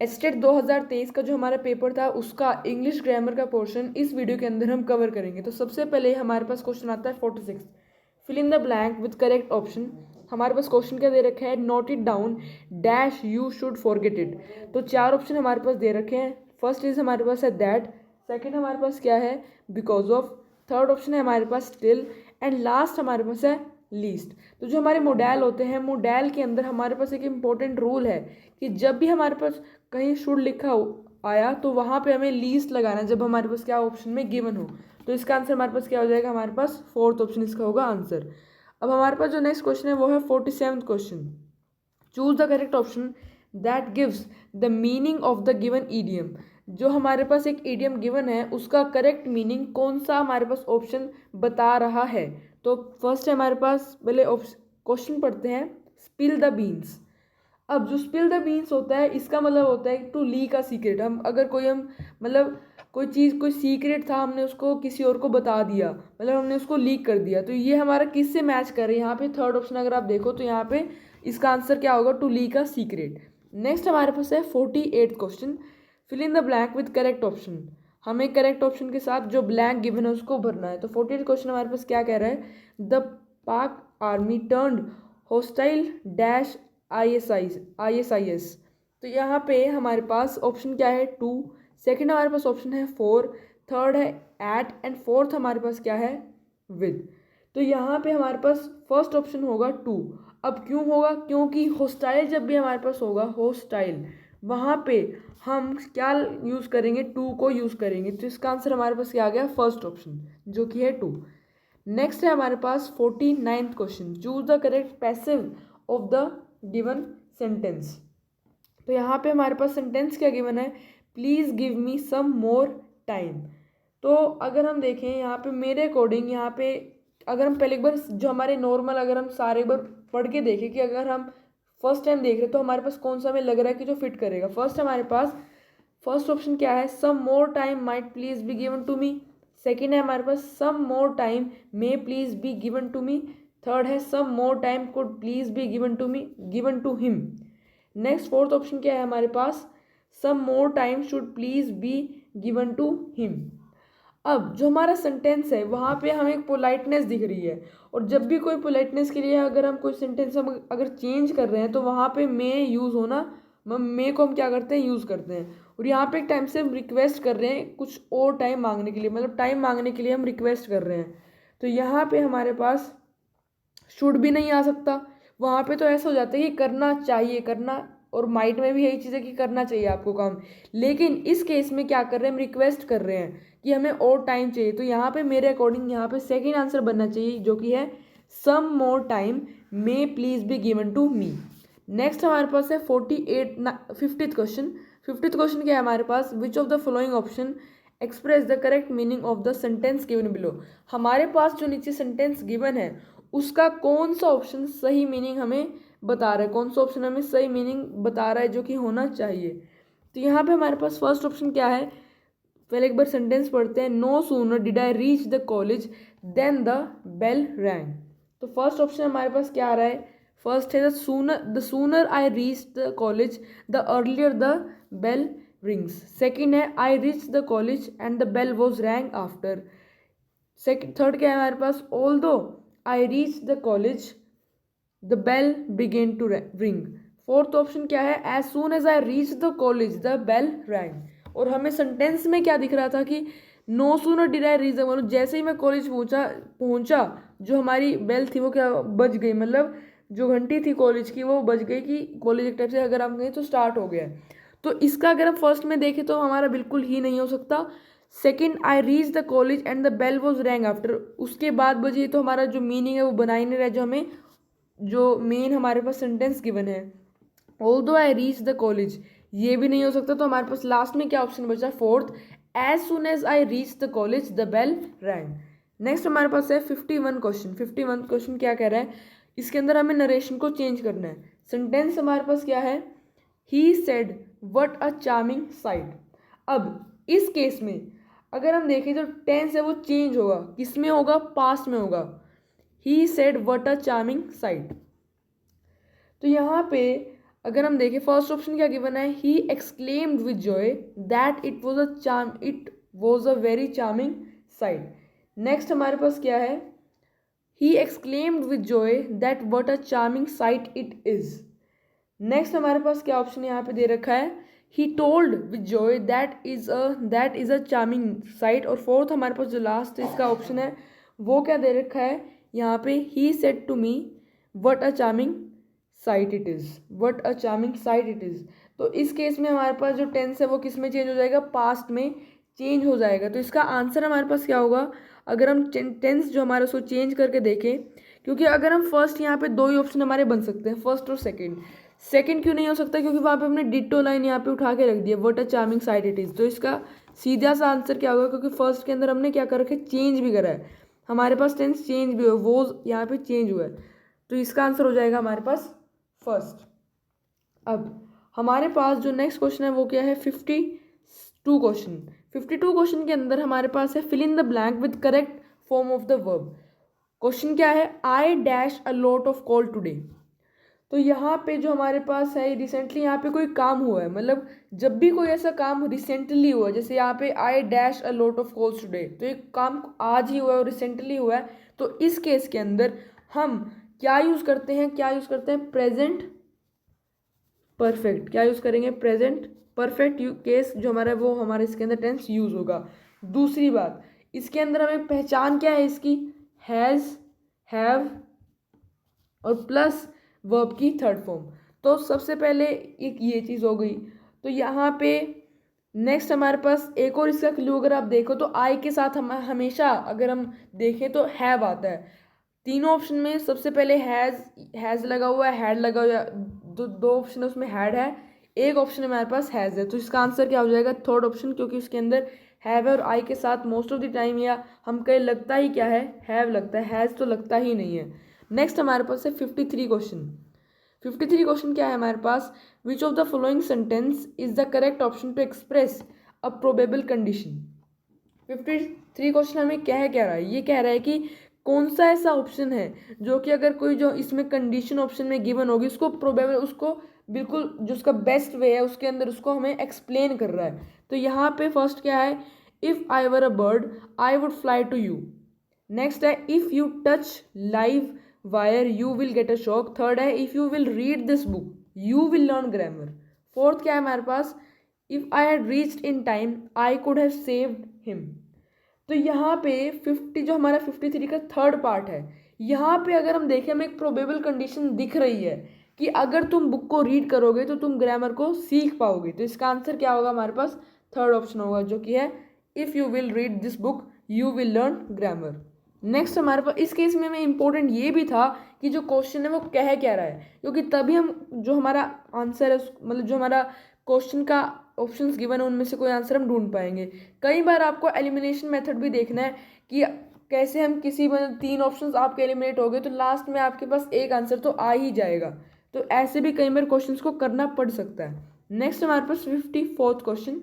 Estate 2023 का जो हमारा पेपर था उसका इंग्लिश ग्रामर का पोर्शन इस वीडियो के अंदर हम कवर करेंगे। तो सबसे पहले हमारे पास क्वेश्चन आता है 46, fill in the blank with correct option. हमारे पास क्वेश्चन क्या दे रखा है, note it down dash you should forget it. तो चार ऑप्शन हमारे पास दे रखे हैं। फर्स्ट इज हमारे पास है दैट, सेकेंड हमारे पास क्या है बिकॉज ऑफ, थर्ड ऑप्शन है हमारे पास स्टिल, एंड लास्ट हमारे पास है लीस्ट। तो जो हमारे मोडेल होते हैं, मोडेल के अंदर हमारे पास एक इम्पॉर्टेंट रूल है कि जब भी हमारे पास कहीं शुड लिखा आया तो वहाँ पे हमें लीस्ट लगाना है जब हमारे पास क्या ऑप्शन में गिवन हो। तो इसका आंसर हमारे पास क्या हो जाएगा, हमारे पास फोर्थ ऑप्शन इसका होगा आंसर। अब हमारे पास जो नेक्स्ट क्वेश्चन है वो है 47th question, choose the correct option that gives the meaning of the given idiom. जो हमारे पास एक ईडियम गिवन है उसका करेक्ट मीनिंग कौन सा हमारे पास ऑप्शन बता रहा है। तो फर्स्ट है हमारे पास, पहले क्वेश्चन पढ़ते हैं, स्पिल द बीन्स। अब जो स्पिल द बीन्स होता है इसका मतलब होता है टू लीक अ सीक्रेट। हम अगर हम मतलब कोई चीज़, कोई सीक्रेट था, हमने उसको किसी और को बता दिया, मतलब हमने उसको लीक कर दिया। तो ये हमारा किससे मैच कर रही है, यहाँ पे थर्ड ऑप्शन अगर आप देखो तो यहाँ पे इसका आंसर क्या होगा, to leak a secret. Next हमारे पास है 48th question, fill in the blank with correct option. हमें करेक्ट ऑप्शन के साथ जो ब्लैंक गिवन है उसको भरना है। तो 48th क्वेश्चन हमारे पास क्या कह रहा है, द पाक army turned hostile dash ISIS। तो यहाँ पे हमारे पास ऑप्शन क्या है 2, सेकंड हमारे पास ऑप्शन है 4, थर्ड है एट, एंड फोर्थ हमारे पास क्या है विद। तो यहाँ पे हमारे पास फर्स्ट ऑप्शन होगा 2। अब क्यों होगा, क्योंकि होस्टाइल जब भी हमारे पास होगा होस्टाइल, वहाँ पे हम क्या यूज़ करेंगे, 2 को यूज़ करेंगे। तो इसका आंसर हमारे पास क्या आ गया, फर्स्ट ऑप्शन जो कि है 2। नेक्स्ट है हमारे पास 49th question, choose the correct passive of the given sentence. तो यहाँ पे हमारे पास सेंटेंस क्या गिवन है, please give me some more time. तो अगर हम देखें यहाँ पे मेरे अकॉर्डिंग, यहाँ पे अगर हम पहले एक बार जो हमारे नॉर्मल, अगर हम सारे एक बार पढ़ के देखें कि अगर हम फर्स्ट टाइम देख रहे तो हमारे पास कौन सा हमें लग रहा है कि जो फिट करेगा। फर्स्ट हमारे पास फर्स्ट ऑप्शन क्या है, some more time might please be given to me. Second है हमारे पास some more time may please be given to me. Third है some more time could please be given to me, given to him. Next fourth option क्या है हमारे पास, some more time should please be given to him. अब जो हमारा sentence है वहाँ पे हमें पोलाइटनेस दिख रही है, और जब भी कोई पोलाइटनेस के लिए अगर हम कोई सेंटेंस हम अगर चेंज कर रहे हैं तो वहाँ पे मे यूज़ होना, मे को हम क्या करते हैं, यूज़ करते हैं। और यहाँ पे एक टाइम से हम रिक्वेस्ट कर रहे हैं कुछ और टाइम मांगने के लिए, मतलब टाइम मांगने के लिए हम रिक्वेस्ट कर रहे हैं। तो यहाँ पे हमारे पास शुड भी नहीं आ सकता, वहाँ पे तो ऐसा हो जाता है कि करना चाहिए, करना, और माइंड में भी यही चीज़ है कि करना चाहिए आपको काम। लेकिन इस केस में क्या कर रहे हैं, हम रिक्वेस्ट कर रहे हैं कि हमें और टाइम चाहिए। तो यहाँ पे मेरे अकॉर्डिंग यहाँ पे सेकेंड आंसर बनना चाहिए जो कि है some more time may please be given to me. Next हमारे पास है 50th क्वेश्चन। 50th क्वेश्चन क्या है हमारे पास, which of the following option express the correct meaning of the sentence given below. हमारे पास जो नीचे सेंटेंस गिवन है उसका कौन सा ऑप्शन सही मीनिंग हमें बता रहा है, कौन सा ऑप्शन हमें सही मीनिंग बता रहा है जो कि होना चाहिए। तो यहाँ पे हमारे पास फर्स्ट ऑप्शन क्या है, पहले एक बार सेंटेंस पढ़ते हैं, no sooner did I reach the college then the bell rang. तो फर्स्ट ऑप्शन हमारे पास क्या आ रहा है, फर्स्ट है the sooner I reach the college the earlier the bell rings. Second है I reach the college and the bell was rang after. Third क्या है हमारे पास, although I reach the college the bell began to ring. Fourth option क्या है, as soon as I reach the college the bell rang. और हमें sentence में क्या दिख रहा था कि no sooner did I reach the, मतलब जैसे ही मैं कॉलेज पहुंचा जो हमारी बेल थी वो क्या बज गई, मतलब जो घंटी थी कॉलेज की वो बज गई, कि कॉलेज एक टाइप से अगर हम कहें तो स्टार्ट हो गया। तो इसका अगर हम फर्स्ट में देखें तो हमारा बिल्कुल ही नहीं हो सकता। Second I reach the college and the bell was rang after, उसके बाद बजी, तो हमारा जो मीनिंग है वो बना ही नहीं रहा जो हमें जो मेन हमारे पास सेंटेंस गिवन है। Although I reach the college, ये भी नहीं हो सकता। तो हमारे पास लास्ट में क्या ऑप्शन बचा, fourth, as soon as I reach the college the bell rang. Next हमारे पास है 51 क्वेश्चन। 51 क्वेश्चन क्या कह रहा है, इसके अंदर हमें नरेशन को चेंज करना है। सेंटेंस हमारे पास क्या है, he said what a charming site. अब इस केस में अगर हम देखें तो टेंस है वो चेंज होगा, किस में होगा, पास्ट में होगा। He said what a charming site. तो यहाँ पे अगर हम देखें फर्स्ट ऑप्शन क्या गिवन है, he exclaimed with Joy that it was a very charming site. Next हमारे पास क्या है, he exclaimed with Joy that what a charming sight it is. Next हमारे पास क्या ऑप्शन यहाँ पे दे रखा है, he told with Joy that is a charming site. और फोर्थ हमारे पास जो लास्ट इसका ऑप्शन है वो क्या दे रखा है यहाँ पे, he said to me what a charming sight it is, what a charming sight it is. तो इस केस में हमारे पास जो टेंस है वो किस में चेंज हो जाएगा, पास्ट में चेंज हो जाएगा। तो इसका आंसर हमारे पास क्या होगा, अगर हम टेंस जो हमारा उसको चेंज करके देखें, क्योंकि अगर हम फर्स्ट यहाँ पे दो ही ऑप्शन हमारे बन सकते हैं, फर्स्ट और सेकंड। सेकंड क्यों नहीं हो सकता, क्योंकि वहाँ पे हमने डिट्टो लाइन यहाँ पे उठा के रख दिया, what a charming sight it is. तो इसका सीधा सा आंसर क्या होगा, क्योंकि फर्स्ट के अंदर हमने क्या कर रखा है, चेंज भी करा है, हमारे पास टेंस चेंज भी हुआ, वो यहाँ पे चेंज हुआ है। तो इसका आंसर हो जाएगा हमारे पास फर्स्ट। अब हमारे पास जो नेक्स्ट क्वेश्चन है वो क्या है, 52 क्वेश्चन। 52 क्वेश्चन के अंदर हमारे पास है fill in the blank with correct form of the verb. Question क्या है, I dash a lot of call today. तो यहाँ पे जो हमारे पास है रिसेंटली यहाँ पे कोई काम हुआ है, मतलब जब भी कोई ऐसा काम रिसेंटली हुआ है, जैसे यहाँ पे आई dash a lot of calls today, तो एक काम आज ही हुआ है और रिसेंटली हुआ है, तो इस केस के अंदर हम क्या यूज़ करते हैं, प्रेजेंट परफेक्ट। क्या यूज़ करेंगे, प्रेजेंट परफेक्ट केस जो हमारा है वो हमारे इसके अंदर टेंस यूज़ होगा। दूसरी बात, इसके अंदर हमें पहचान क्या है इसकी, हैज़, हैव और प्लस वर्ब की थर्ड फॉर्म। तो सबसे पहले एक ये चीज़ हो गई। तो यहाँ पे नेक्स्ट हमारे पास एक और इसका क्लू अगर आप देखो तो आई के साथ हम हमेशा अगर हम देखें तो हैव आता है। तीनों ऑप्शन में सबसे पहले हैज़ लगा हुआ है, हैड लगा हुआ है, दो ऑप्शन है उसमें हैड है, एक ऑप्शन हमारे पास हैज़ है। तो इसका आंसर क्या हो जाएगा, थर्ड ऑप्शन, क्योंकि उसके अंदर हैव और आई के साथ मोस्ट ऑफ द टाइम या हम कहीं लगता ही क्या है, हैव लगता है, हैज़ तो लगता ही नहीं है। नेक्स्ट हमारे पास है 53 क्वेश्चन। 53 क्वेश्चन क्या है हमारे पास, which of the following sentence is the correct option to express a probable condition. 53 question हमें क्या कह रहा है, ये कह रहा है कि कौन सा ऐसा ऑप्शन है जो कि अगर कोई जो इसमें कंडीशन ऑप्शन में गिवन होगी उसको प्रोबेबल, उसको बिल्कुल जो उसका बेस्ट वे है उसके अंदर उसको हमें एक्सप्लेन कर रहा है। तो यहाँ पे फर्स्ट क्या है, if I were a bird I would fly to you. Next है if you touch live wire you will get a shock. Third है if you will read this book you will learn grammar. Fourth क्या है हमारे पास, if I had reached in time I could have saved him. तो यहाँ पे 50 जो हमारा 53 का थर्ड पार्ट है, यहाँ पे अगर हम देखें हमें एक प्रोबेबल कंडीशन दिख रही है कि अगर तुम बुक को रीड करोगे तो तुम ग्रामर को सीख पाओगे। तो इसका आंसर क्या होगा हमारे पास, थर्ड ऑप्शन होगा जो कि है if you will read this book you will learn grammar. Next हमारे पास इस केस में इम्पोर्टेंट ये भी था कि जो क्वेश्चन है वो कह क्या रहा है, क्योंकि तभी हम जो हमारा आंसर है मतलब जो हमारा क्वेश्चन का ऑप्शंस गिवन है उनमें से कोई आंसर हम ढूंढ पाएंगे। कई बार आपको एलिमिनेशन मेथड भी देखना है कि कैसे हम किसी मतलब तीन ऑप्शंस आपके एलिमिनेट हो गए तो लास्ट में आपके पास एक आंसर तो आ ही जाएगा। तो ऐसे भी कई बार क्वेश्चंस को करना पड़ सकता है। नेक्स्ट हमारे पास 54th question,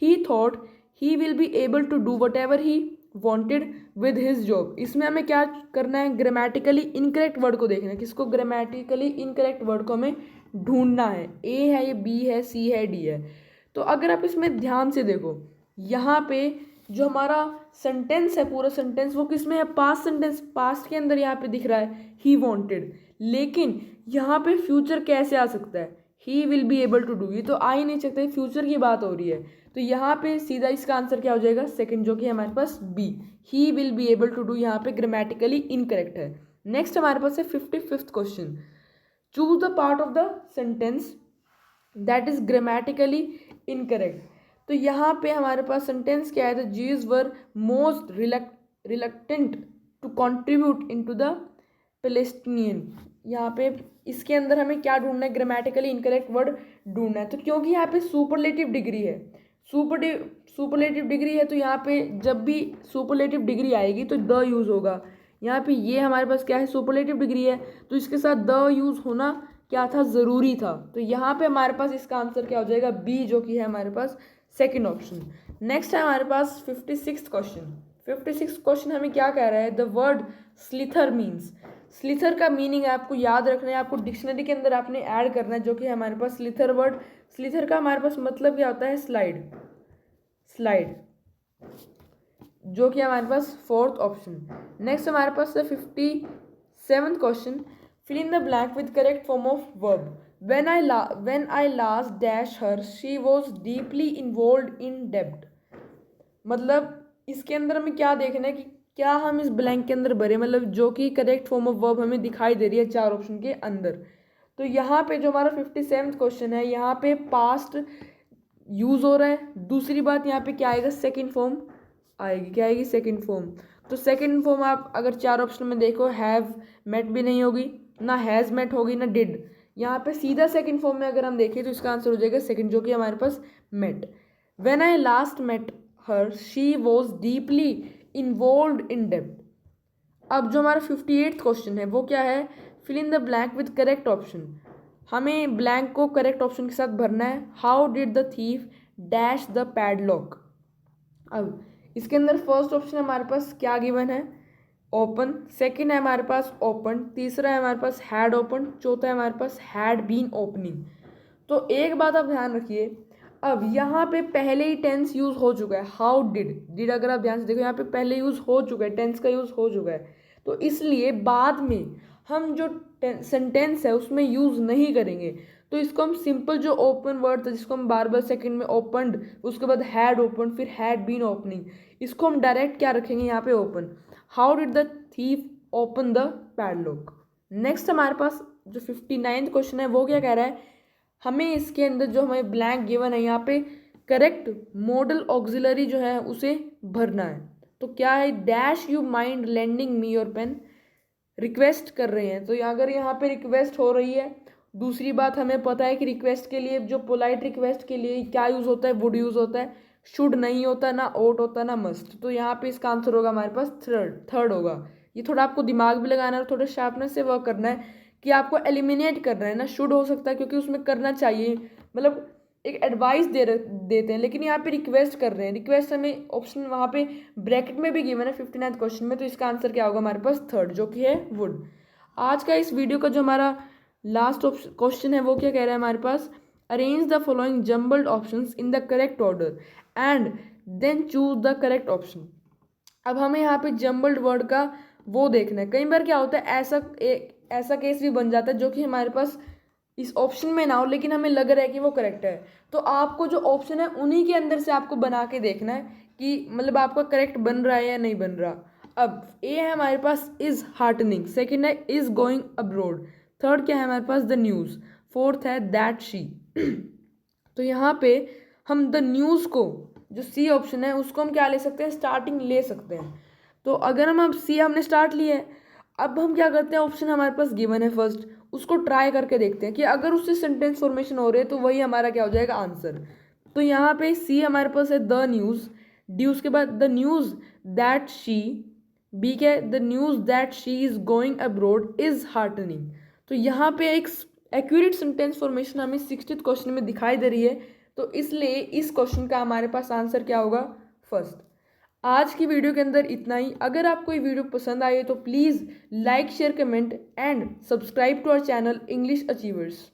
he thought he will be able to do whatever he wanted with his job. इसमें हमें क्या करना है, ग्रामेटिकली इनकरेक्ट वर्ड को देखना है, किसको, ग्रामेटिकली इनकरेक्ट वर्ड को हमें ढूंढना है। ए है, ये बी है, सी है, डी है। तो अगर आप इसमें ध्यान से देखो यहाँ पे जो हमारा सेंटेंस है, पूरा सेंटेंस वो किस में है, पास्ट सेंटेंस, पास्ट के अंदर यहाँ पे दिख रहा है ही वॉन्टेड, लेकिन यहाँ पे फ्यूचर कैसे आ सकता है, he will be able to do, ये तो आ ही नहीं सकता, फ्यूचर की बात हो रही है। तो यहाँ पे सीधा इसका आंसर क्या हो जाएगा, सेकंड, जो कि हमारे पास B, he will be able to do, यहाँ पे ग्रामेटिकली इनकरेक्ट है। नेक्स्ट हमारे पास है 55th question, choose the part of the sentence that is grammatically incorrect. तो यहाँ पे हमारे पास सेंटेंस क्या है, the Jews were most reluctant to contribute into the Palestinian. यहाँ पे इसके अंदर हमें क्या ढूंढना है, ग्रामेटिकली इनकरेक्ट वर्ड ढूंढना है। तो क्योंकि यहाँ पे सुपरलेटिव डिग्री है, सुपरलेटिव डिग्री है, तो यहाँ पे जब भी सुपरलेटिव डिग्री आएगी तो द यूज़ होगा। यहाँ पे ये हमारे पास क्या है, सुपरलेटिव डिग्री है, तो इसके साथ द यूज़ होना क्या था, ज़रूरी था। तो यहाँ पे हमारे पास इसका आंसर क्या हो जाएगा, बी, जो कि है हमारे पास सेकंड ऑप्शन। नेक्स्ट है हमारे पास 56th क्वेश्चन। 56th क्वेश्चन हमें क्या कह रहा है, the word slither means. Slither का मीनिंग है आपको याद रखना है, आपको डिक्शनरी के अंदर आपने ऐड करना है, जो कि हमारे पास स्लिथर वर्ड, स्लिथर का हमारे पास मतलब क्या होता है, स्लाइड, स्लाइड, जो कि हमारे पास फोर्थ ऑप्शन। नेक्स्ट हमारे पास है 57th question, fill in the blank with correct form of verb. when I last dash her she was deeply involved in debt। मतलब इसके अंदर हमें क्या देखना है कि क्या हम इस ब्लैंक के अंदर भरे, मतलब जो कि करेक्ट फॉर्म ऑफ वर्ब हमें दिखाई दे रही है चार ऑप्शन के अंदर। तो यहाँ पे जो हमारा 57th क्वेश्चन है, यहाँ पे पास्ट यूज हो रहा है। दूसरी बात यहाँ पे क्या आएगा, सेकंड फॉर्म आएगी, क्या आएगी, सेकंड फॉर्म। तो सेकंड फॉर्म आप अगर चार ऑप्शन में देखो, हैव मेट भी नहीं होगी, ना हैज़ मेट होगी, ना डिड। यहाँ पे सीधा सेकंड फॉर्म में अगर हम देखें तो इसका आंसर हो जाएगा सेकंड, जो कि हमारे पास met. When I last met her she was deeply involved in डेब्ट। अब जो हमारा 58th क्वेश्चन है वो क्या है, fill in the blank with correct option. हमें ब्लैंक को करेक्ट ऑप्शन के साथ भरना है। How did the thief dash the padlock. अब इसके अंदर फर्स्ट ऑप्शन हमारे पास क्या गिवन है, ओपन। सेकंड है हमारे पास ओपन। तीसरा है हमारे पास हैड ओपन। चौथा है हमारे पास हैड बीन ओपनिंग। तो एक बात आप ध्यान रखिए, अब यहाँ पे पहले ही टेंस यूज हो चुका है, हाउ डिड, डिड अगर आप ध्यान से देखो यहाँ पे पहले यूज हो चुका है, टेंस का यूज हो चुका है। तो इसलिए बाद में हम जो सेंटेंस है उसमें यूज नहीं करेंगे। तो इसको हम सिंपल जो ओपन वर्ड था जिसको हम बार बार सेकंड में ओपनड, उसके बाद हैड ओपन, फिर हैड बीन ओपनिंग, इसको हम डायरेक्ट क्या रखेंगे यहाँ पे, open. How did the thief open the padlock. Next हमारे पास जो 59th क्वेश्चन है वो क्या कह रहा है, हमें इसके अंदर जो हमें ब्लैंक गिवन है यहाँ पे करेक्ट मॉडल ऑक्सिलरी जो है उसे भरना है। तो क्या है, dash you mind lending me your pen. Request कर रहे हैं, तो अगर यहाँ पे रिक्वेस्ट हो रही है। दूसरी बात हमें पता है कि रिक्वेस्ट के लिए, जो पोलाइट रिक्वेस्ट के लिए क्या यूज़ होता है, वुड यूज़ होता है, शुड नहीं होता, ना ओट होता, ना मस्ट। तो यहाँ पे इसका आंसर होगा हमारे पास थर्ड होगा। ये थोड़ा आपको दिमाग भी लगाना है और थोड़ा शार्पनेस से वर्क करना है कि आपको एलिमिनेट करना है ना। शुड हो सकता है क्योंकि उसमें करना चाहिए, मतलब एक एडवाइस देते हैं, लेकिन यहाँ पे रिक्वेस्ट कर रहे हैं। रिक्वेस्ट हमें ऑप्शन वहाँ पे ब्रैकेट में भी गिवन है 59th क्वेश्चन में। तो इसका आंसर क्या होगा हमारे पास, थर्ड, जो कि है वुड। आज का इस वीडियो का जो हमारा लास्ट क्वेश्चन है वो क्या कह रहा है हमारे पास, arrange the following jumbled options in the correct order and then choose the correct option. अब हमें यहाँ पे जम्बल्ड वर्ड का वो देखना है। कई बार क्या होता है, ऐसा केस भी बन जाता है जो कि हमारे पास इस ऑप्शन में ना हो, लेकिन हमें लग रहा है कि वो करेक्ट है। तो आपको जो ऑप्शन है उन्हीं के अंदर से आपको बना के देखना है कि मतलब आपका करेक्ट बन रहा है या नहीं बन रहा। अब ए है हमारे पास इज हार्टनिंग, सेकंड है इज गोइंग अब्रोड, थर्ड क्या है हमारे पास द न्यूज़, फोर्थ है दैट शी। तो यहाँ पे हम द न्यूज़ को, जो सी ऑप्शन है उसको हम क्या ले सकते हैं, स्टार्टिंग ले सकते हैं। तो अगर हम अब सी हमने स्टार्ट लिया है, अब हम क्या करते हैं, ऑप्शन हमारे पास गिवन है फर्स्ट, उसको ट्राई करके देखते हैं कि अगर उससे सेंटेंस फॉर्मेशन हो रही है तो वही हमारा क्या हो जाएगा, आंसर। तो यहाँ पे सी हमारे पास है द न्यूज़, डी उसके बाद the news that she, B क्या है the news that she is going abroad is heartening. तो यहाँ पे एक एक्यूरेट सेंटेंस फॉर्मेशन हमें 60th क्वेश्चन में दिखाई दे रही है। तो इसलिए इस क्वेश्चन का हमारे पास आंसर क्या होगा, फर्स्ट। आज की वीडियो के अंदर इतना ही। अगर आपको ये वीडियो पसंद आई है तो please like, share, comment and subscribe to our channel English achievers.